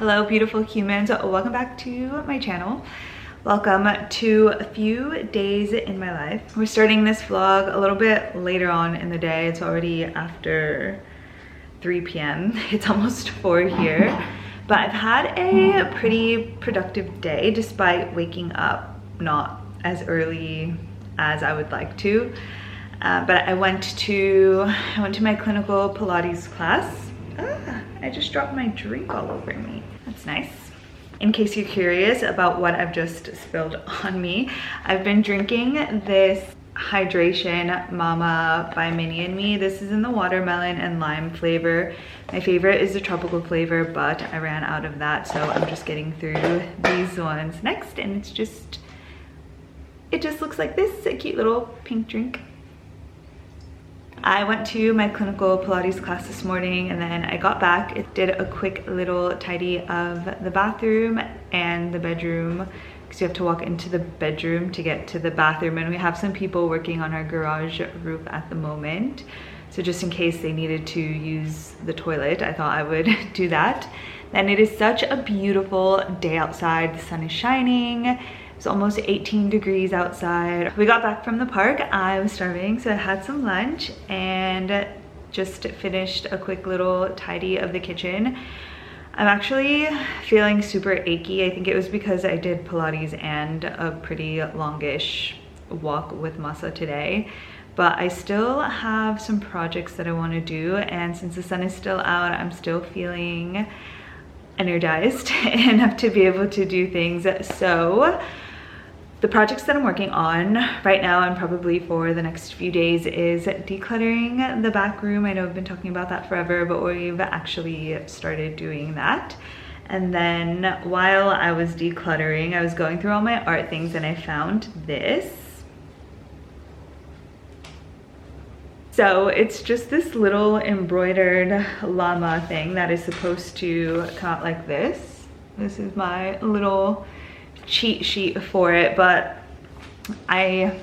Hello beautiful humans, welcome back to my channel. Welcome to a few days in my life. We're starting this vlog a little bit later on in the day. It's already after 3 p.m. It's almost 4 here, but I've had a pretty productive day despite waking up not as early as I would like to. But I went to my clinical Pilates class. I just dropped my drink all over me. That's nice. In case you're curious about what I've just spilled on me, I've been drinking this hydration Mama by Minnie and Me. This is in the watermelon and lime flavor. My favorite is the tropical flavor, but I ran out of that, so I'm just getting through these ones next, and it just looks like this, a cute little pink drink. I went to my clinical Pilates class this morning, and then I got back. It did a quick little tidy of the bathroom and the bedroom, because you have to walk into the bedroom to get to the bathroom, and we have some people working on our garage roof at the moment. So just in case they needed to use the toilet, I thought I would do that. And it is such a beautiful day outside. The sun is shining. It's almost 18 degrees outside. We got back from the park. I was starving, so I had some lunch and just finished a quick little tidy of the kitchen. I'm actually feeling super achy. I think it was because I did Pilates and a pretty longish walk with Masa today. But I still have some projects that I want to do, and since the sun is still out, I'm still feeling energized enough to be able to do things. So the projects that I'm working on right now and probably for the next few days is decluttering the back room. I know I've been talking about that forever, but we've actually started doing that. And then while I was decluttering, I was going through all my art things and I found this. So it's just this little embroidered llama thing that is supposed to come out like this. This is my little cheat sheet for it, but I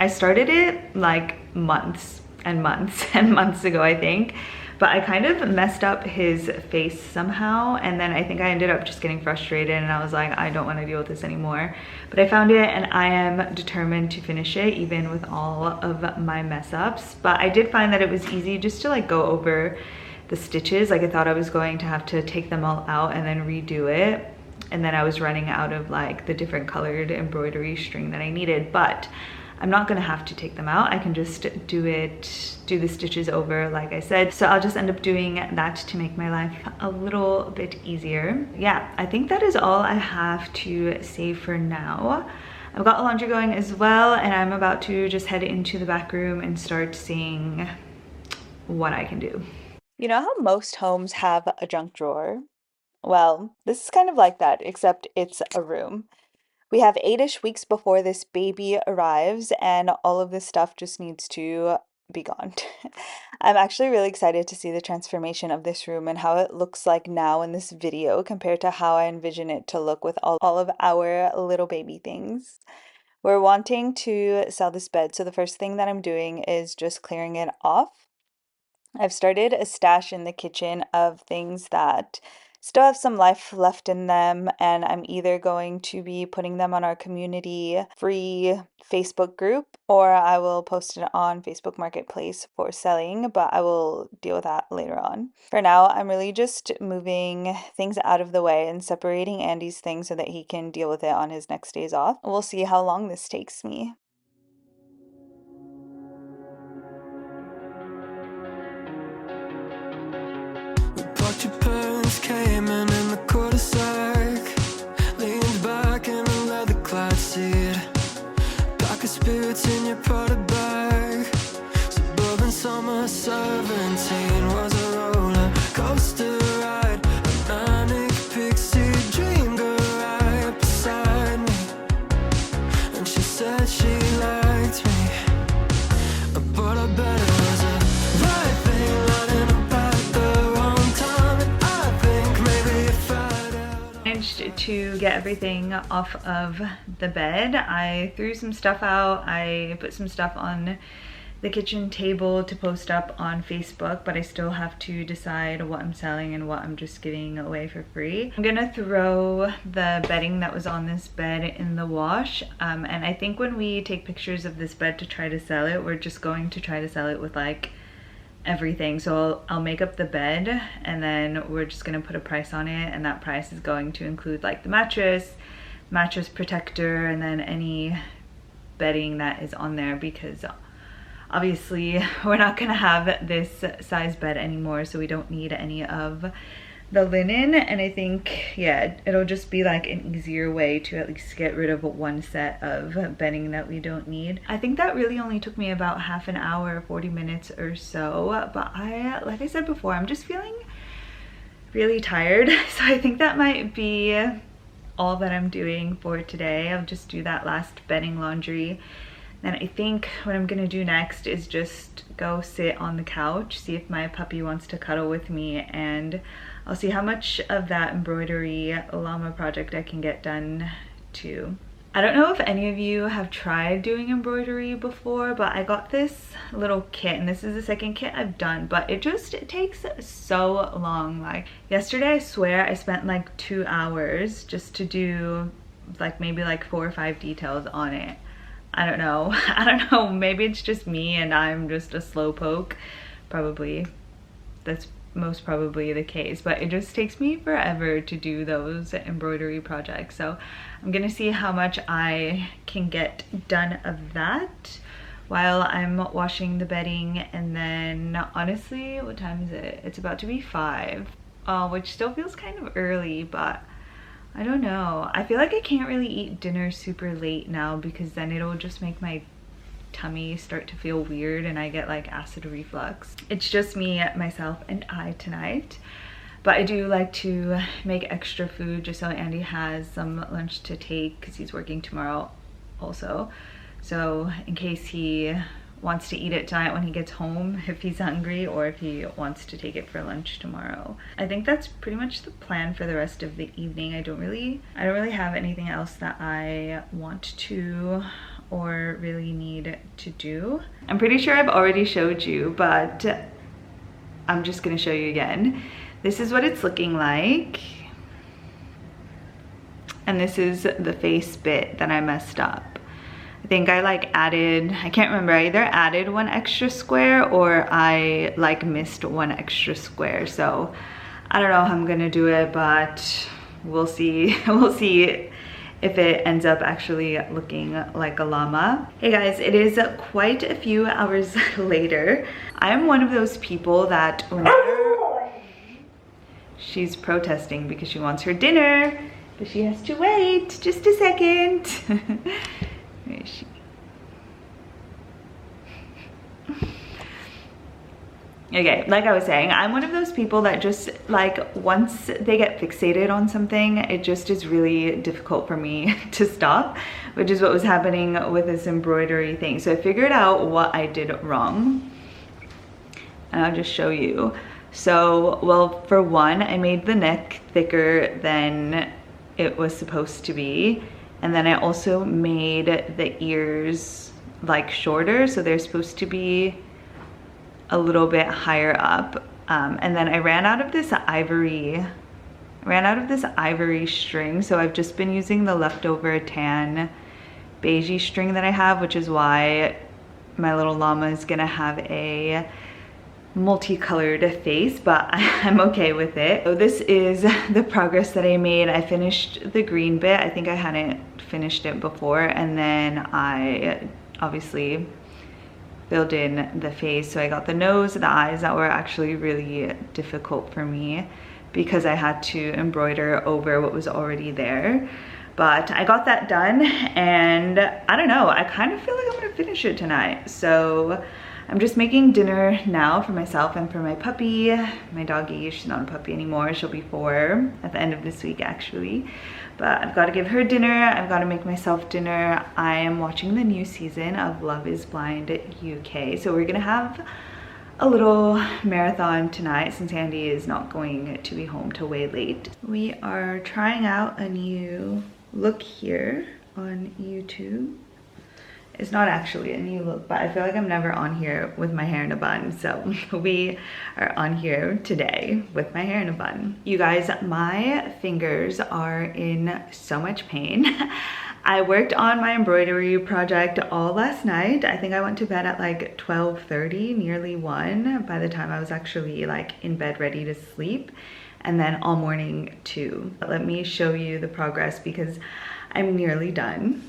started it like months and months and months ago, I think, but I kind of messed up his face somehow, and then I think I ended up just getting frustrated and I was like, I don't want to deal with this anymore. But I found it and I am determined to finish it even with all of my mess ups. But I did find that it was easy just to like go over the stitches. Like I thought I was going to have to take them all out and then redo it, and then I was running out of like the different colored embroidery string that I needed, but I'm not gonna have to take them out. I can just do the stitches over like I said. So I'll just end up doing that to make my life a little bit easier. Yeah, I think that is all I have to say for now. I've got the laundry going as well, and I'm about to just head into the back room and start seeing what I can do. You know how most homes have a junk drawer? Well, this is kind of like that, except it's a room. We have 8-ish weeks before this baby arrives, and all of this stuff just needs to be gone. I'm actually really excited to see the transformation of this room and how it looks like now in this video compared to how I envision it to look with all of our little baby things. We're wanting to sell this bed, so the first thing that I'm doing is just clearing it off. I've started a stash in the kitchen of things that still have some life left in them, and I'm either going to be putting them on our community free Facebook group, or I will post it on Facebook Marketplace for selling, but I will deal with that later on. For now, I'm really just moving things out of the way and separating Andy's things so that he can deal with it on his next days off. We'll see how long this takes me. Came in the cul-de-sac, leaned back in a leather-clad seat, pack of spirits in your Prada bag. Suburban summer 17 was a roller coaster ride, a manic pixie dream girl right beside me, and she said she liked me, but I bet it was a right thing running about the wrong time. To get everything off of the bed, I threw some stuff out. I put some stuff on the kitchen table to post up on Facebook, but I still have to decide what I'm selling and what I'm just giving away for free. I'm gonna throw the bedding that was on this bed in the wash, and I think when we take pictures of this bed to try to sell it, we're just going to try to sell it with like everything. So I'll make up the bed and then we're just gonna put a price on it, and that price is going to include like the mattress protector, and then any bedding that is on there, because obviously we're not gonna have this size bed anymore, so we don't need any of the linen. And I think, yeah, it'll just be like an easier way to at least get rid of one set of bedding that we don't need. I think that really only took me about half an hour, 40 minutes or so, but like I said before, I'm just feeling really tired, so I think that might be all that I'm doing for today. I'll just do that last bedding laundry. Then I think what I'm gonna do next is just go sit on the couch, see if my puppy wants to cuddle with me, and I'll see how much of that embroidery llama project I can get done too. I don't know if any of you have tried doing embroidery before, but I got this little kit, and this is the second kit I've done, but it takes so long. Like yesterday, I swear I spent like 2 hours just to do like maybe like 4 or 5 details on it. I don't know, maybe it's just me and I'm just a slowpoke. Probably, that's most probably the case, but it just takes me forever to do those embroidery projects. So I'm gonna see how much I can get done of that while I'm washing the bedding. And then honestly, what time is it? It's about to be 5, which still feels kind of early, but I don't know. I feel like I can't really eat dinner super late now, because then it'll just make my tummy start to feel weird and I get like acid reflux. It's just me, myself, and I tonight. But I do like to make extra food just so Andy has some lunch to take, because he's working tomorrow also. So in case he wants to eat it tonight when he gets home, if he's hungry, or if he wants to take it for lunch tomorrow. I think that's pretty much the plan for the rest of the evening. I don't really have anything else that I want to or really need to do. I'm pretty sure I've already showed you, but I'm just gonna show you again. This is what it's looking like. And this is the face bit that I messed up. I think I like added, I can't remember, I either added 1 extra square or I like missed 1 extra square. So I don't know how I'm gonna do it, but we'll see. We'll see if it ends up actually looking like a llama. Hey guys, it is quite a few hours later. I am one of those people that whenever she's protesting because she wants her dinner, but she has to wait just a second. Where is she? Okay, like I was saying, I'm one of those people that just like once they get fixated on something, it just is really difficult for me to stop, which is what was happening with this embroidery thing. So I figured out what I did wrong, and I'll just show you. So, well, for one, I made the neck thicker than it was supposed to be. And then I also made the ears like shorter, so they're supposed to be a little bit higher up. And then I ran out of this ivory string, so I've just been using the leftover tan beigey string that I have, which is why my little llama is gonna have a multicolored face, but I'm okay with it. So this is the progress that I made. I finished the green bit. I think I hadn't finished it before, and then I obviously filled in the face. So I got the nose, the eyes that were actually really difficult for me because I had to embroider over what was already there. But I got that done, and I don't know, I kind of feel like I'm gonna finish it tonight. So I'm just making dinner now for myself and for my puppy, my doggy. She's not a puppy anymore. She'll be 4 at the end of this week actually. But I've got to give her dinner. I've got to make myself dinner. I am watching the new season of Love is Blind UK. So we're gonna have a little marathon tonight since Andy is not going to be home till way late. We are trying out a new look here on YouTube. It's not actually a new look, but I feel like I'm never on here with my hair in a bun. So we are on here today with my hair in a bun. You guys, my fingers are in so much pain. I worked on my embroidery project all last night. I think I went to bed at like 12:30, nearly 1 by the time I was actually like in bed ready to sleep. And then all morning too. Let me show you the progress because I'm nearly done.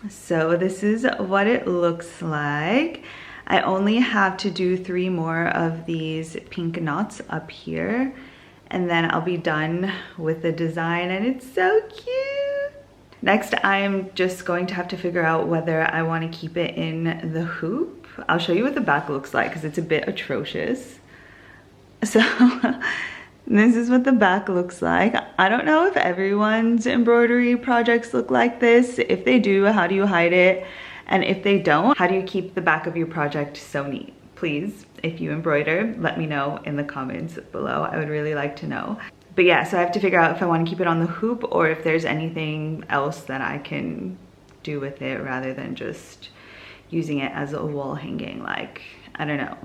So this is what it looks like. I only have to do 3 more of these pink knots up here and then I'll be done with the design and it's so cute. Next, I'm just going to have to figure out whether I want to keep it in the hoop. I'll show you what the back looks like because it's a bit atrocious. So this is what the back looks like. I don't know if everyone's embroidery projects look like this. If they do, how do you hide it? And if they don't, how do you keep the back of your project so neat? Please, if you embroider, let me know in the comments below. I would really like to know. But yeah, so I have to figure out if I want to keep it on the hoop or if there's anything else that I can do with it rather than just using it as a wall hanging. Like, I don't know.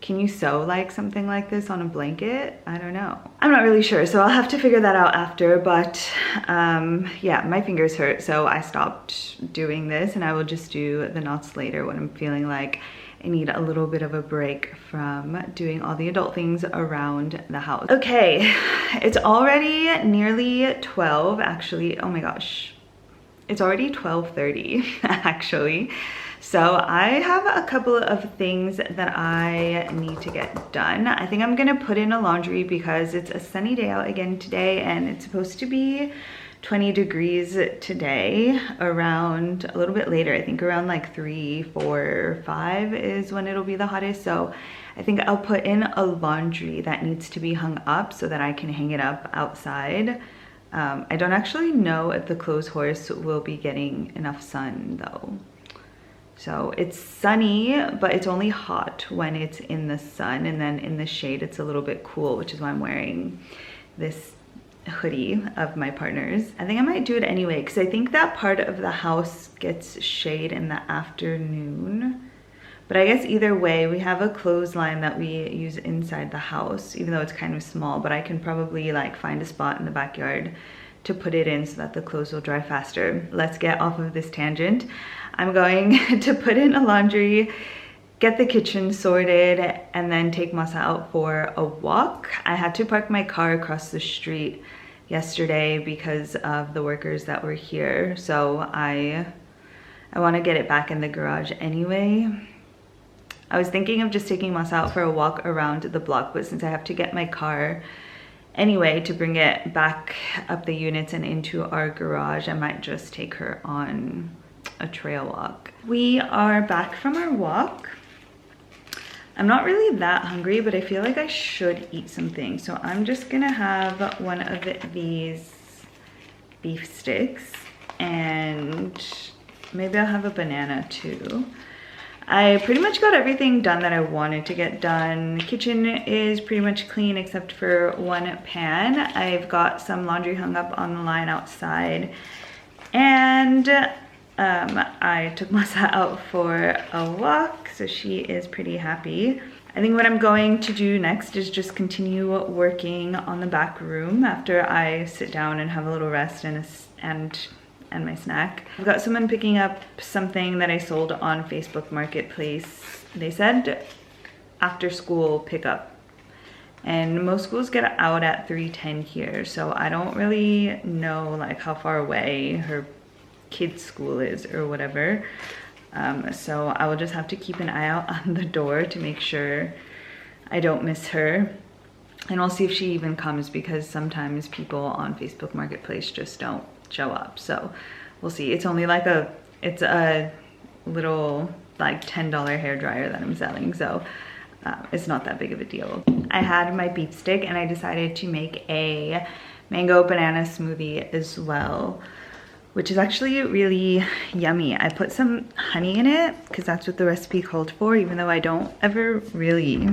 Can you sew like something like this on a blanket? I don't know. I'm not really sure, so I'll have to figure that out after, but yeah, my fingers hurt, so I stopped doing this and I will just do the knots later when I'm feeling like I need a little bit of a break from doing all the adult things around the house. Okay, it's already nearly 12, actually. Oh my gosh. It's already 12:30, actually. So I have a couple of things that I need to get done. I think I'm gonna put in a laundry because it's a sunny day out again today and it's supposed to be 20 degrees today, around a little bit later. I think around like 3, 4, 5 is when it'll be the hottest. So I think I'll put in a laundry that needs to be hung up so that I can hang it up outside. I don't actually know if the clothes horse will be getting enough sun though. So it's sunny, but it's only hot when it's in the sun, and then in the shade it's a little bit cool, which is why I'm wearing this hoodie of my partner's. I think I might do it anyway because I think that part of the house gets shade in the afternoon. But I guess either way, we have a clothesline that we use inside the house, even though it's kind of small, but I can probably like find a spot in the backyard to put it in so that the clothes will dry faster. Let's get off of this tangent. I'm going to put in a laundry, get the kitchen sorted, and then take Masa out for a walk. I had to park my car across the street yesterday because of the workers that were here. So I want to get it back in the garage anyway. I was thinking of just taking Masa out for a walk around the block, but since I have to get my car anyway to bring it back up the units and into our garage, I might just take her on a trail walk. We are back from our walk. I'm not really that hungry, but I feel like I should eat something. So I'm just gonna have one of these beef sticks and maybe I'll have a banana too. I pretty much got everything done that I wanted to get done. Kitchen is pretty much clean except for one pan. I've got some laundry hung up on the line outside, and I took Masa out for a walk, so she is pretty happy. I think what I'm going to do next is just continue working on the back room after I sit down and have a little rest and my snack. I've got someone picking up something that I sold on Facebook Marketplace. They said after school pickup, and most schools get out at 3:10 here, so I don't really know like how far away her kid's school is or whatever. So I will just have to keep an eye out on the door to make sure I don't miss her. And I'll see if she even comes because sometimes people on Facebook Marketplace just don't show up. So we'll see. It's only like it's a little like $10 hair dryer that I'm selling. So it's not that big of a deal. I had my beef stick and I decided to make a mango banana smoothie as well, which is actually really yummy. I put some honey in it because that's what the recipe called for, even though I don't ever really,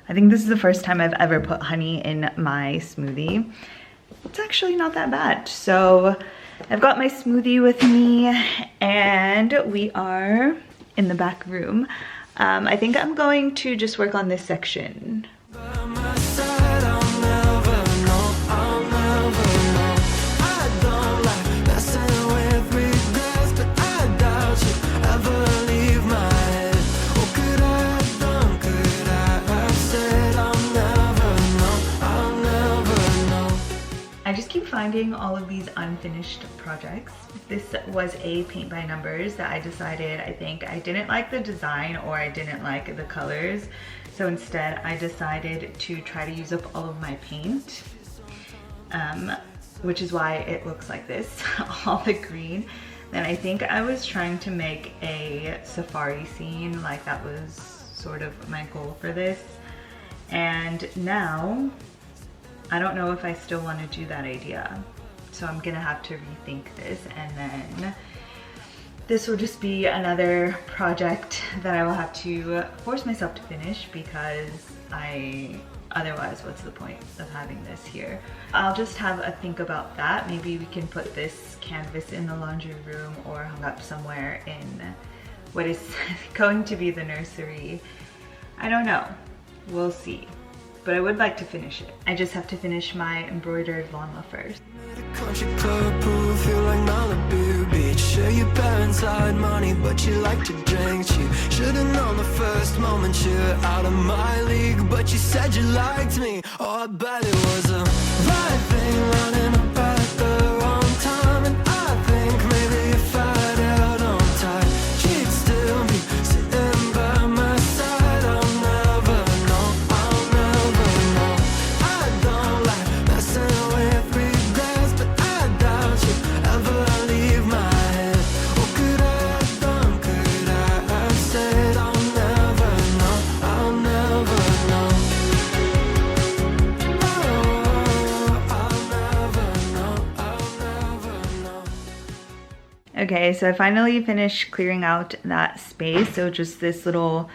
I think this is the first time I've ever put honey in my smoothie. It's actually not that bad. So I've got my smoothie with me and we are in the back room. I think I'm going to just work on this section. By my side, I'll never know, I'll never know. I don't like messing with regrets, but I doubt you ever leave my head. What could I have done? Could I have said I'll never know, I'll never know. I just keep finding all of these unfinished projects. This was a paint by numbers that I decided I think I didn't like the design or I didn't like the colors. So instead I decided to try to use up all of my paint, which is why it looks like this, all the green. Then I think I was trying to make a safari scene, like that was sort of my goal for this. And now I don't know if I still want to do that idea. So I'm gonna have to rethink this, and then this will just be another project that I will have to force myself to finish, because otherwise what's the point of having this here? I'll just have a think about that. Maybe we can put this canvas in the laundry room or hung up somewhere in what is going to be the nursery. I don't know, we'll see. But I would like to finish it. I just have to finish my embroidered llama first. Country club pool, feel like Malibu Beach. Sure, your parents had money, but you like to drink cheap. Should've known the first moment you're out of my league, but you said you liked me. Oh, I bet it was a right thing, running up at the wrong time. And I think maybe if I'd held on tight, she'd still be sitting by my side. I'll never know, I'll never know. I don't like messing with regrets, but I doubt you ever leave my head. What could I have done? Could I have said I'll never know, I'll never know. Oh, I'll never know, I'll never know. Okay, so I finally finished clearing out that space. So just this little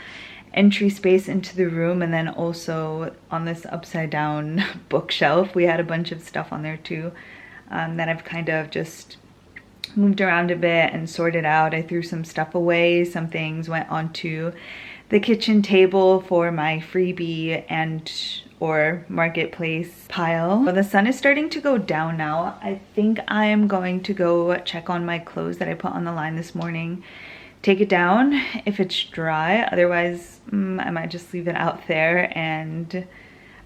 entry space into the room, and then also on this upside down bookshelf we had a bunch of stuff on there too, that I've kind of just moved around a bit and sorted out. I threw some stuff away, some things went onto the kitchen table for my freebie and or marketplace pile. Well, the sun is starting to go down now. I think I am going to go check on my clothes that I put on the line this morning, take it down if it's dry. Otherwise, I might just leave it out there, and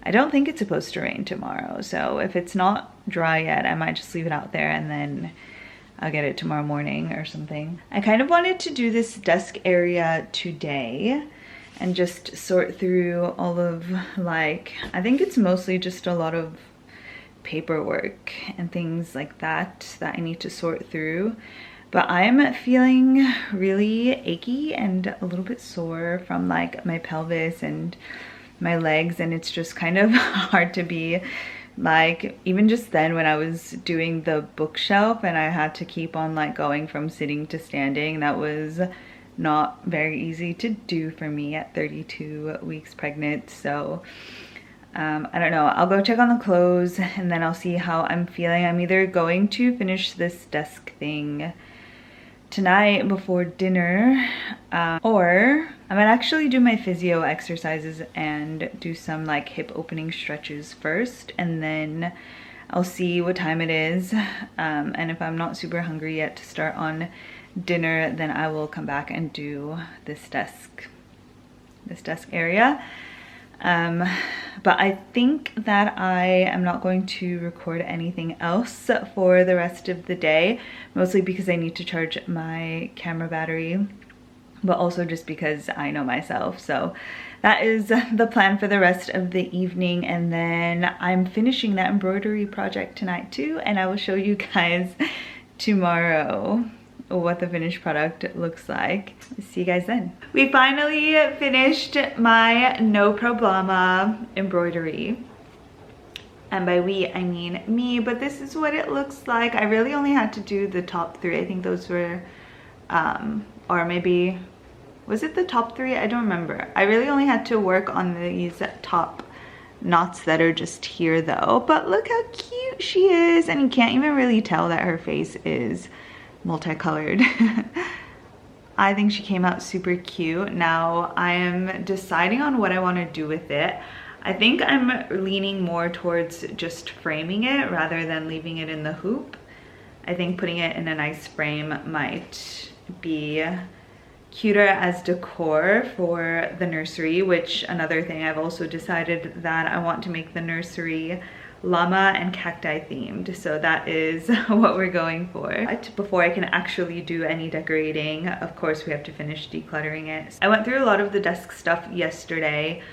I don't think it's supposed to rain tomorrow. So if it's not dry yet, I might just leave it out there and then I'll get it tomorrow morning or something. I kind of wanted to do this desk area today and just sort through all of, like, I think it's mostly just a lot of paperwork and things like that I need to sort through. But I'm feeling really achy and a little bit sore from like my pelvis and my legs, and it's just kind of hard to be like, even just then when I was doing the bookshelf and I had to keep on like going from sitting to standing, that was not very easy to do for me at 32 weeks pregnant. So I don't know, I'll go check on the clothes and then I'll see how I'm feeling. I'm either going to finish this desk thing tonight before dinner, or I might actually do my physio exercises and do some like hip opening stretches first, and then I'll see what time it is, and if I'm not super hungry yet to start on dinner, then I will come back and do this desk area. But I think that I am not going to record anything else for the rest of the day, mostly because I need to charge my camera battery, but also just because I know myself. So that is the plan for the rest of the evening, and then I'm finishing that embroidery project tonight too, and I will show you guys tomorrow what the finished product looks like. See you guys then. We finally finished my no problema embroidery, and by we I mean me, but this is what it looks like. I really only had to do the top three. I think those were or maybe was it the top three? I don't remember. I really only had to work on these top knots that are just here though. But look how cute she is, and you can't even really tell that her face is multicolored. I think she came out super cute. Now I am deciding on what I want to do with it. I think I'm leaning more towards just framing it rather than leaving it in the hoop. I think putting it in a nice frame might be cuter as decor for the nursery, which another thing I've also decided that I want to make the nursery llama and cacti themed, so that is what we're going for. But before I can actually do any decorating, of course we have to finish decluttering it. I went through a lot of the desk stuff yesterday,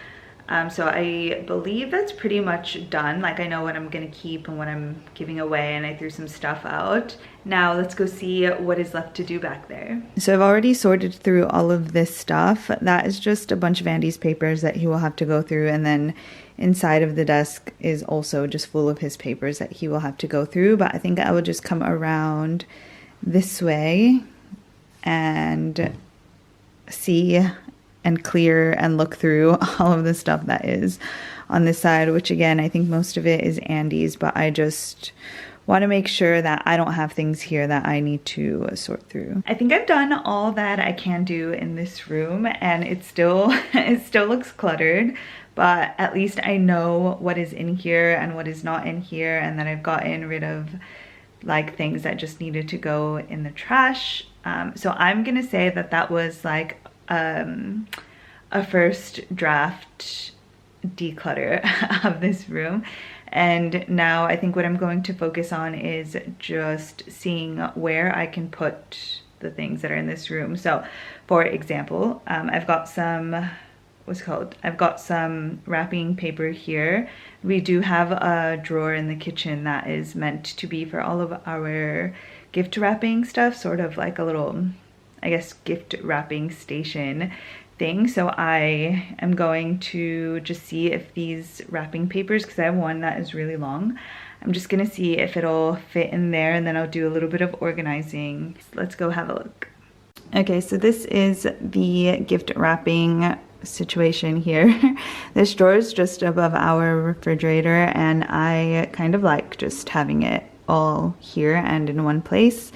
so I believe that's pretty much done. Like, I know what I'm gonna keep and what I'm giving away, and I threw some stuff out. Now let's go see what is left to do back there. So I've already sorted through all of this stuff. That is just a bunch of Andy's papers that he will have to go through, and then inside of the desk is also just full of his papers that he will have to go through. But I think I will just come around this way and see and clear and look through all of the stuff that is on this side, which again, I think most of it is Andy's, but I just want to make sure that I don't have things here that I need to sort through. I think I've done all that I can do in this room, and it still looks cluttered, but at least I know what is in here and what is not in here, and that I've gotten rid of like things that just needed to go in the trash. So I'm gonna say that that was like a first draft declutter of this room. And now I think what I'm going to focus on is just seeing where I can put the things that are in this room. So for example, I've got some, I've got some wrapping paper here. We do have a drawer in the kitchen that is meant to be for all of our gift wrapping stuff, sort of like a little, I guess, gift wrapping station thing. So I am going to just see if these wrapping papers, because I have one that is really long, I'm just gonna see if it'll fit in there, and then I'll do a little bit of organizing. Let's go have a look. Okay, so this is the gift wrapping situation here. This drawer is just above our refrigerator, and I kind of like just having it all here and in one place.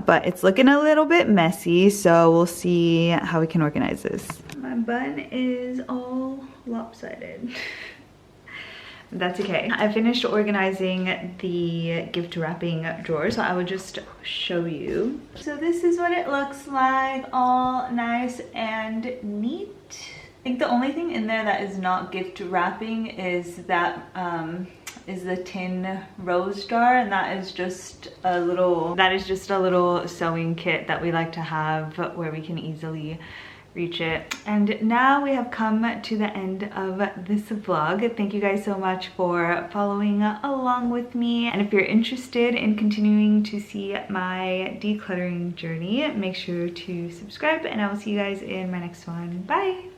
But it's looking a little bit messy, so we'll see how we can organize this. My bun is all lopsided. That's okay. I finished organizing the gift wrapping drawer, so I will just show you. So this is what it looks like, all nice and neat. I think the only thing in there that is not gift wrapping is that is the tin rose jar, and that is just a little sewing kit that we like to have where we can easily reach it. And now we have come to the end of this vlog. Thank you guys so much for following along with me, and if you're interested in continuing to see my decluttering journey, make sure to subscribe, and I will see you guys in my next one. Bye.